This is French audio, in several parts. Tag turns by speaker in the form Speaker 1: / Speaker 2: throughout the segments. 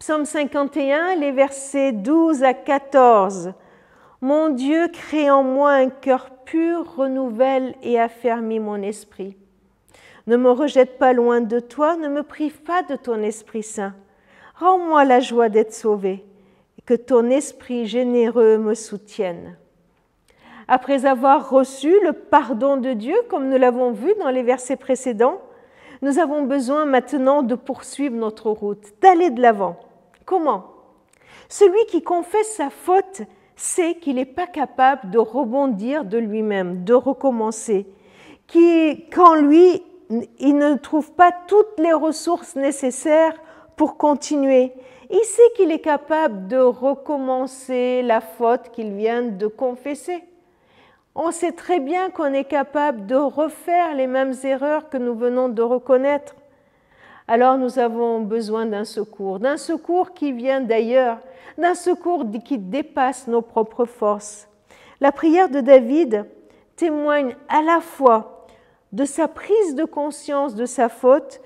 Speaker 1: Psaume 51, les versets 12 à 14. Mon Dieu, crée en moi un cœur pur, renouvelle et affermis mon esprit. Ne me rejette pas loin de toi, ne me prive pas de ton Esprit Saint. Rends-moi la joie d'être sauvé, et que ton esprit généreux me soutienne. Après avoir reçu le pardon de Dieu, comme nous l'avons vu dans les versets précédents, nous avons besoin maintenant de poursuivre notre route, d'aller de l'avant. Comment? Celui qui confesse sa faute sait qu'il n'est pas capable de rebondir de lui-même, de recommencer, qu'en lui, il ne trouve pas toutes les ressources nécessaires pour continuer. Il sait qu'il est capable de recommencer la faute qu'il vient de confesser. On sait très bien qu'on est capable de refaire les mêmes erreurs que nous venons de reconnaître. Alors nous avons besoin d'un secours qui vient d'ailleurs, d'un secours qui dépasse nos propres forces. La prière de David témoigne à la fois de sa prise de conscience de sa faute,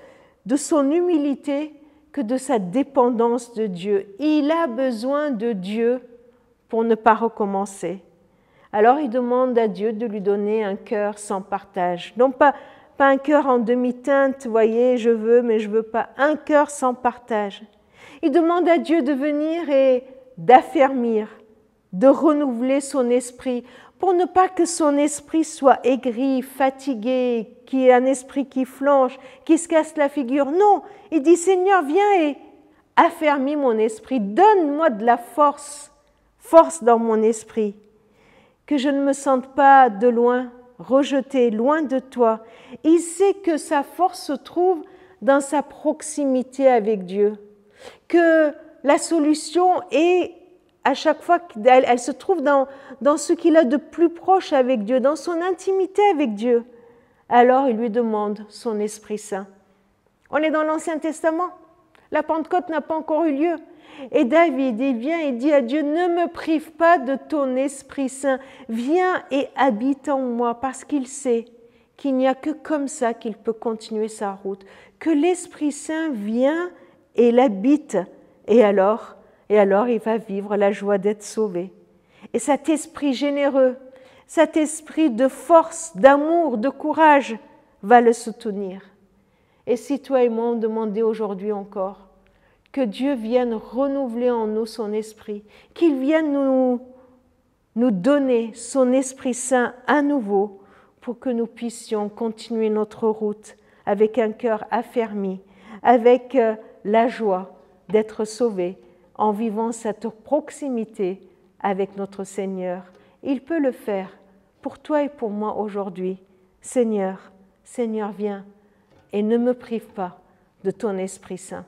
Speaker 1: de son humilité, que de sa dépendance de Dieu. Il a besoin de Dieu pour ne pas recommencer. Alors il demande à Dieu de lui donner un cœur sans partage. Non pas un cœur en demi-teinte, vous voyez, je veux, mais je ne veux pas. Un cœur sans partage. Il demande à Dieu de venir et d'affermir, de renouveler son esprit, pour ne pas que son esprit soit aigri, fatigué, qu'il ait un esprit qui flanche, qui se casse la figure. Non, il dit, Seigneur, viens et affermis mon esprit, donne-moi de la force dans mon esprit, que je ne me sente pas de loin, rejeté, loin de toi. Il sait que sa force se trouve dans sa proximité avec Dieu, que la solution est, à chaque fois, elle se trouve dans ce qu'il a de plus proche avec Dieu, dans son intimité avec Dieu. Alors il lui demande son Esprit Saint. On est dans l'Ancien Testament. La Pentecôte n'a pas encore eu lieu. Et David, il vient et dit à Dieu, ne me prive pas de ton Esprit Saint. Viens et habite en moi, parce qu'il sait qu'il n'y a que comme ça qu'il peut continuer sa route. Que l'Esprit Saint vient et l'habite. Et alors, il va vivre la joie d'être sauvé. Et cet esprit généreux, cet esprit de force, d'amour, de courage va le soutenir. Et si toi et moi on demandait aujourd'hui encore que Dieu vienne renouveler en nous son esprit, qu'il vienne nous donner son Esprit Saint à nouveau pour que nous puissions continuer notre route avec un cœur affermi, avec la joie d'être sauvés, en vivant cette proximité avec notre Seigneur. Il peut le faire pour toi et pour moi aujourd'hui. Seigneur, viens et ne me prive pas de ton Esprit Saint.